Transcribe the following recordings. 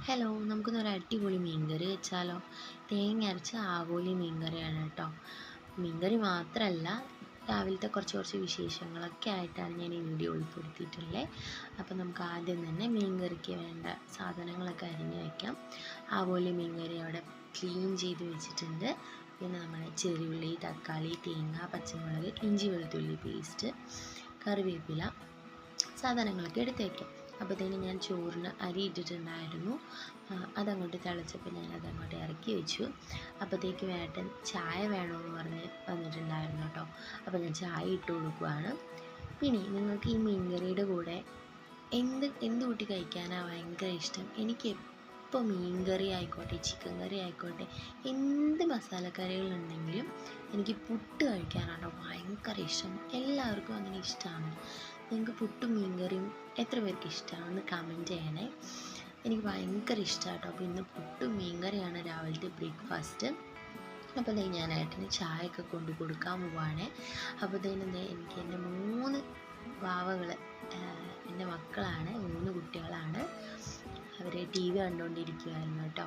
Hello, നമുക്കിന്നൊരു അടിപൊളി മീൻകറി വെച്ചാലോ? തേങ്ങ അരച്ച ആവോലി മീൻകറിയാണ് കേട്ടോ. മീൻകറി മാത്രമല്ല, രാവിലത്തെ കുറച്ച് വിശേഷങ്ങളൊക്കെ ആയിട്ടാണ് ഞാൻ ഈ വീഡിയോ ഉൾപ്പെടുത്തിയിട്ടുള്ളത്. അപ്പോൾ നമുക്ക് ആദ്യം തന്നെ മീൻകറിക്ക് വേണ്ട സാധനങ്ങളൊക്കെ അരിഞ്ഞ് വയ്ക്കാം. ആവോലി മീൻകറി അവിടെ ക്ലീൻ ചെയ്ത് വെച്ചിട്ടുണ്ട്. പിന്നെ നമ്മുടെ ചെറിയുള്ളി, തക്കാളി, തേങ്ങ, പച്ചമുളക്, ഇഞ്ചി വെളുത്തുള്ളി പേസ്റ്റ്, കറിവേപ്പില സാധനങ്ങളൊക്കെ എടുത്ത് വയ്ക്കാം. അപ്പോഴത്തേനും ഞാൻ ചോറിന് അരി ഇട്ടിട്ടുണ്ടായിരുന്നു. അതങ്ങോട്ട് തിളച്ചപ്പോൾ ഞാനതങ്ങോട്ട് ഇറക്കി വെച്ചു. അപ്പോഴത്തേക്കും ഏട്ടൻ ചായ വേണമെന്ന് പറഞ്ഞ് വന്നിട്ടുണ്ടായിരുന്നു കേട്ടോ. അപ്പോൾ ഞാൻ ചായ ഇട്ട് കൊടുക്കുവാണ്. പിന്നെ നിങ്ങൾക്ക് ഈ മീൻകറിയുടെ കൂടെ എന്ത് കൂട്ടി കഴിക്കാനാണ് ഭയങ്കര ഇഷ്ടം? എനിക്ക് എപ്പോൾ മീൻകറി ആയിക്കോട്ടെ, ചിക്കൻ കറി ആയിക്കോട്ടെ, എന്ത് മസാലക്കറികളുണ്ടെങ്കിലും എനിക്ക് പുട്ട് കഴിക്കാനാണ് ഭയങ്കര ഇഷ്ടം. എല്ലാവർക്കും അങ്ങനെ ഇഷ്ടമാണ്. നിങ്ങൾക്ക് പുട്ടും മീൻകറിയും എത്ര പേർക്ക് ഇഷ്ടമാണെന്ന് കമൻറ്റ് ചെയ്യണേ. എനിക്ക് ഭയങ്കര ഇഷ്ടമാണ് കേട്ടോ. അപ്പോൾ ഇന്ന് പുട്ടും മീൻകറിയാണ് രാവിലത്തെ ബ്രേക്ക്ഫാസ്റ്റ്. അപ്പോൾ ഞാൻ ഏട്ടന് ചായയൊക്കെ കൊണ്ട് കൊടുക്കാൻ പോവാണ്. അപ്പോഴത്തേനും എനിക്ക് എൻ്റെ 3 വാവകൾ, എൻ്റെ മക്കളാണ്, 3 കുട്ടികളാണ്. അവർ TV കണ്ടുകൊണ്ടിരിക്കുമായിരുന്നു കേട്ടോ.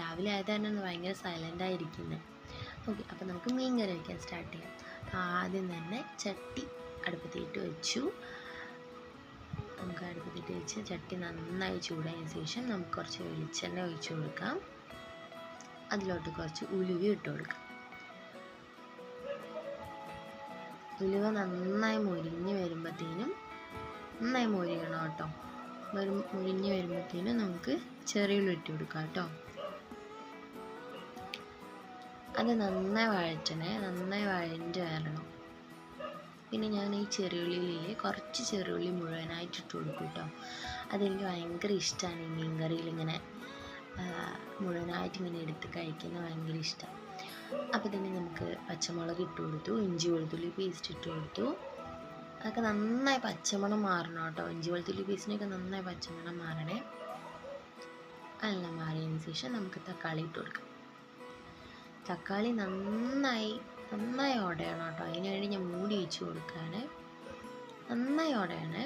രാവിലെ ആയത് തന്നെ ഭയങ്കര സൈലൻ്റായിരിക്കുന്നത്. ഓക്കെ, അപ്പോൾ നമുക്ക് മീൻകറി വയ്ക്കാൻ സ്റ്റാർട്ട് ചെയ്യാം. ആദ്യം തന്നെ ചട്ടി അടുപ്പത്തിട്ട് വെച്ചു. നമുക്ക് അടുപ്പത്തിട്ട് വെച്ച് ചട്ടി നന്നായി ചൂടായതിനു ശേഷം നമുക്ക് കുറച്ച് വെളിച്ചെണ്ണ ഒഴിച്ചു കൊടുക്കാം. അതിലോട്ട് കുറച്ച് ഉലുവ ഇട്ട് കൊടുക്കാം. ഉലുവ നന്നായി മൊരിഞ്ഞ് വരുമ്പോഴത്തേനും, നന്നായി മൊരിയണം കേട്ടോ. മൊരിഞ്ഞ് വരുമ്പോഴത്തേനും നമുക്ക് ചെറിയുള്ളി ഇട്ട് കൊടുക്കാം കേട്ടോ. അത് നന്നായി വഴറ്റണേ, നന്നായി വഴഞ്ഞ് വരണം. പിന്നെ ഞാൻ ഈ ചെറിയുള്ളിയിൽ കുറച്ച് ചെറിയുള്ളി മുഴുവനായിട്ട് ഇട്ട് കൊടുക്കും കേട്ടോ. അതെനിക്ക് ഭയങ്കര ഇഷ്ടമാണ്. ഈ മീൻകറിയിൽ ഇങ്ങനെ മുഴുവനായിട്ട് ഇങ്ങനെ എടുത്ത് കഴിക്കുന്നത് ഭയങ്കര ഇഷ്ടമാണ്. അപ്പോൾ തന്നെ നമുക്ക് പച്ചമുളക് ഇട്ട് കൊടുത്തു, ഇഞ്ചി വെളുത്തുള്ളി പേസ്റ്റ് ഇട്ട് കൊടുത്തു. അതൊക്കെ നന്നായി പച്ചമണം മാറണം കേട്ടോ. ഇഞ്ചി വെളുത്തുള്ളി പേസ്റ്റിനൊക്കെ നന്നായി പച്ചമണം മാറണേ. എല്ലാം മാറിയതിന് ശേഷം നമുക്ക് തക്കാളി ഇട്ട് കൊടുക്കാം. തക്കാളി നന്നായി ഉടയണം കേട്ടോ. അതിന് വേണ്ടി ഞാൻ മൂടി വെച്ച് കൊടുക്കുകയാണ്. നന്നായി ഉടയണേ.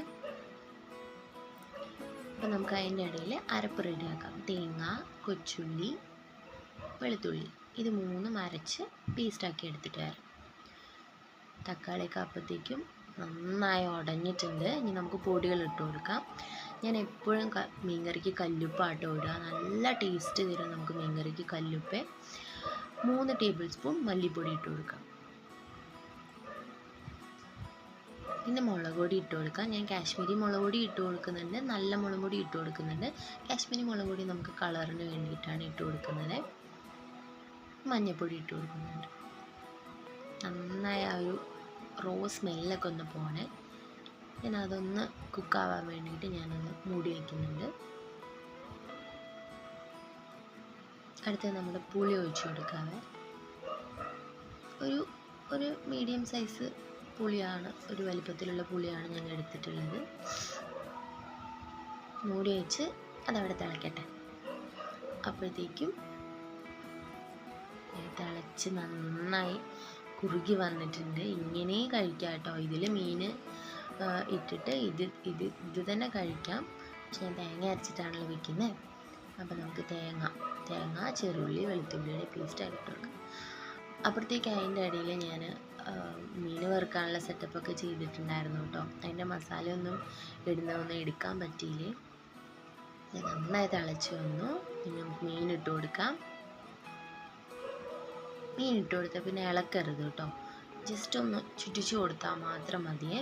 അപ്പം നമുക്ക് അതിൻ്റെ ഇടയിൽ അരപ്പ് റെഡിയാക്കാം. തേങ്ങ, കൊച്ചുള്ളി, വെളുത്തുള്ളി, ഇത് 3 അരച്ച് പേസ്റ്റാക്കി എടുത്തിട്ട് വരാം. തക്കാളിയൊക്കെ അപ്പോഴത്തേക്കും നന്നായി ഉടഞ്ഞിട്ടുണ്ട്. ഇനി നമുക്ക് പൊടികൾ ഇട്ട് കൊടുക്കാം. ഞാൻ എപ്പോഴും മീൻകറിക്ക് കല്ലുപ്പാട്ടോ ഇടുക. നല്ല ടേസ്റ്റ് തരും നമുക്ക് മീൻകറിക്ക് കല്ലുപ്പ്. 3 ടേബിൾ സ്പൂൺ മല്ലിപ്പൊടി ഇട്ട് കൊടുക്കാം. പിന്നെ മുളക് പൊടി ഇട്ട് കൊടുക്കാം. ഞാൻ കാശ്മീരി മുളക് പൊടി ഇട്ട് കൊടുക്കുന്നുണ്ട്, നല്ല മുളക് പൊടി ഇട്ട് കൊടുക്കുന്നുണ്ട്. കാശ്മീരി മുളക് പൊടി നമുക്ക് കളറിന് വേണ്ടിയിട്ടാണ് ഇട്ട് കൊടുക്കുന്നത്. മഞ്ഞൾപ്പൊടി ഇട്ട് കൊടുക്കുന്നുണ്ട്. നന്നായി ആ ഒരു സ്മെല്ലൊക്കെ ഒന്ന് പോണേ. ഞാൻ അതൊന്ന് കുക്കാവാൻ വേണ്ടിയിട്ട് ഞാനൊന്ന് മൂടി വയ്ക്കുന്നുണ്ട്. അടുത്ത് നമ്മുടെ പുളി ഒഴിച്ചു കൊടുക്കാവേ. ഒരു മീഡിയം സൈസ് പുളിയാണ്, ഒരു വലിപ്പത്തിലുള്ള പുളിയാണ് ഞാൻ എടുത്തിട്ടുള്ളത്. മൂടി വെച്ച് അതവിടെ തിളക്കട്ടെ. അപ്പോഴത്തേക്കും തിളച്ച് നന്നായി കുറുകി വന്നിട്ടുണ്ട്. ഇങ്ങനെ കഴിക്കാം കേട്ടോ. ഇതിൽ മീൻ ഇട്ടിട്ട് ഇത് തന്നെ കഴിക്കാം. പക്ഷെ ഞാൻ തേങ്ങ അരച്ചിട്ടാണല്ലോ വയ്ക്കുന്നത്. അപ്പോൾ നമുക്ക് തേങ്ങ, ചെറുള്ളി, വെളുത്തുള്ളിയുടെ പേസ്റ്റ് ആയിട്ട് കൊടുക്കാം. അപ്പോഴത്തേക്ക് അതിൻ്റെ ഇടയിൽ ഞാൻ മീൻ വറുക്കാനുള്ള സെറ്റപ്പൊക്കെ ചെയ്തിട്ടുണ്ടായിരുന്നു കേട്ടോ. അതിൻ്റെ മസാലയൊന്നും ഇടുന്നതൊന്നും എടുക്കാൻ പറ്റിയില്ലേ. നന്നായി തിളച്ച് വന്നു. ഇനി നമുക്ക് മീൻ ഇട്ട് കൊടുക്കാം. മീൻ ഇട്ട് കൊടുത്താൽ പിന്നെ ഇളക്കരുത് കേട്ടോ. ജസ്റ്റ് ഒന്ന് ചുറ്റിച്ച് കൊടുത്താൽ മാത്രം മതിയേ.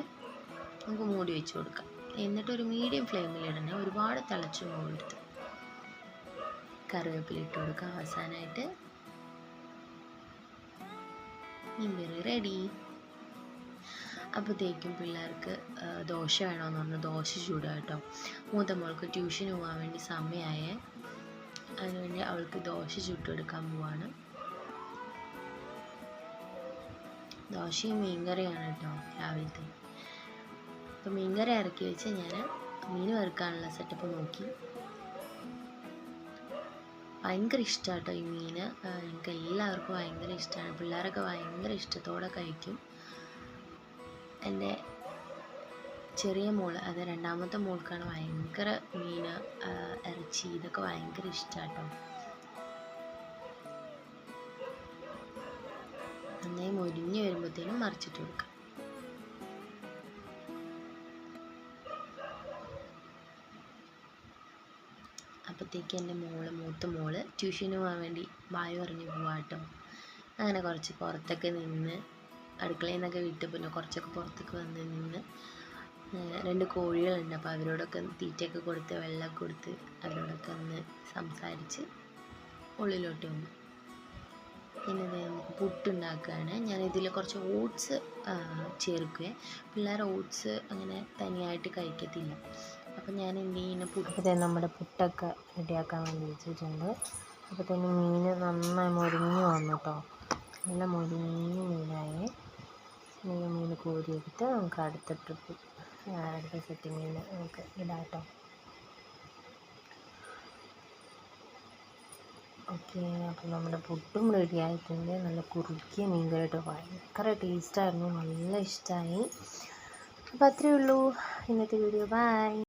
നമുക്ക് മൂടി വെച്ച് കൊടുക്കാം. എന്നിട്ടൊരു മീഡിയം ഫ്ലെയിമിൽ ഇടണേ, ഒരുപാട് തിളച്ച് പോകരുത്. കറിവേപ്പില ഇട്ട് കൊടുക്കാം അവസാനമായിട്ട്. മീൻകറി റെഡി. അപ്പോഴത്തേക്കും പിള്ളേർക്ക് ദോശ വേണമെന്ന് പറഞ്ഞ് ദോശ ചൂടുക കേട്ടോ. മൂത്ത മോൾക്ക് ട്യൂഷന് പോകാൻ വേണ്ടി സമയമായേ. അതിനുവേണ്ടി അവൾക്ക് ദോശ ചുട്ടെടുക്കാൻ പോവാണ്. ദോശയും മീൻകറിയാണ് കേട്ടോ രാവിലത്തെ. അപ്പോൾ മീൻകറി ഇറക്കി വെച്ച് ഞാൻ മീൻ വറുക്കാനുള്ള സെറ്റപ്പ് നോക്കി. ഭയങ്കര ഇഷ്ടമാണ് കേട്ടോ ഈ മീൻ. എനിക്ക് എല്ലാവർക്കും ഭയങ്കര ഇഷ്ടമാണ്. പിള്ളേരൊക്കെ ഭയങ്കര ഇഷ്ടത്തോടെ കഴിക്കും. എൻ്റെ ചെറിയ മോള്, അത് രണ്ടാമത്തെ മോൾക്കാണ് ഭയങ്കര മീൻ, ഇറച്ചി ഇതൊക്കെ ഭയങ്കര ഇഷ്ടമാട്ടോ. നന്നായി മൊരിഞ്ഞ് വരുമ്പോഴത്തേനും മറിച്ചിട്ട് കൊടുക്കാം. അപ്പോഴത്തേക്ക് എൻ്റെ മൂത്ത മോള് ട്യൂഷന് പോകാൻ വേണ്ടി ബായ് പറഞ്ഞ് പോവാട്ടോ. അങ്ങനെ കുറച്ച് പുറത്തൊക്കെ നിന്ന്, അടുക്കളയിൽ നിന്നൊക്കെ വിട്ട് പിന്നെ കുറച്ചൊക്കെ പുറത്തൊക്കെ വന്ന് നിന്ന് 2 കോഴികളുണ്ട്. അപ്പോൾ അവരോടൊക്കെ തീറ്റയൊക്കെ കൊടുത്ത് വെള്ളമൊക്കെ കൊടുത്ത് അവരോടൊക്കെ ഒന്ന് സംസാരിച്ച് ഉള്ളിലോട്ട് വന്നു. പിന്നെ നമുക്ക് പുട്ടുണ്ടാക്കുകയാണ്. ഞാനിതിൽ കുറച്ച് ഓട്സ് ചേർക്കുകയെ. പിള്ളേർ ഓട്സ് അങ്ങനെ തനിയായിട്ട് കഴിക്കത്തില്ല. അപ്പം ഞാൻ എന്ത് ചെയ്യുന്ന പുട്ട്, നമ്മുടെ പുട്ടൊക്കെ റെഡിയാക്കാൻ വേണ്ടി വെച്ചിട്ടുണ്ട്. അപ്പോൾ തന്നെ മീൻ നന്നായി മൊരിഞ്ഞ് വന്നു കേട്ടോ. നല്ല മൊരിഞ്ഞ് മീനായി. മീൻ കോരിയെടുത്ത് നമുക്ക് അടുത്ത സെറ്റ് മീൻ നമുക്ക് ഇടാം കേട്ടോ. ഓക്കെ, അപ്പോൾ നമ്മുടെ പുട്ടും റെഡി ആയിട്ടുണ്ട്. നല്ല കുറുക്കിയ മീൻ കറി കേട്ടോ. ഭയങ്കര ടേസ്റ്റായിരുന്നു, നല്ല ഇഷ്ടമായി. അപ്പോൾ അത്രയേ ഉള്ളൂ ഇന്നത്തെ വീഡിയോ. ബൈ.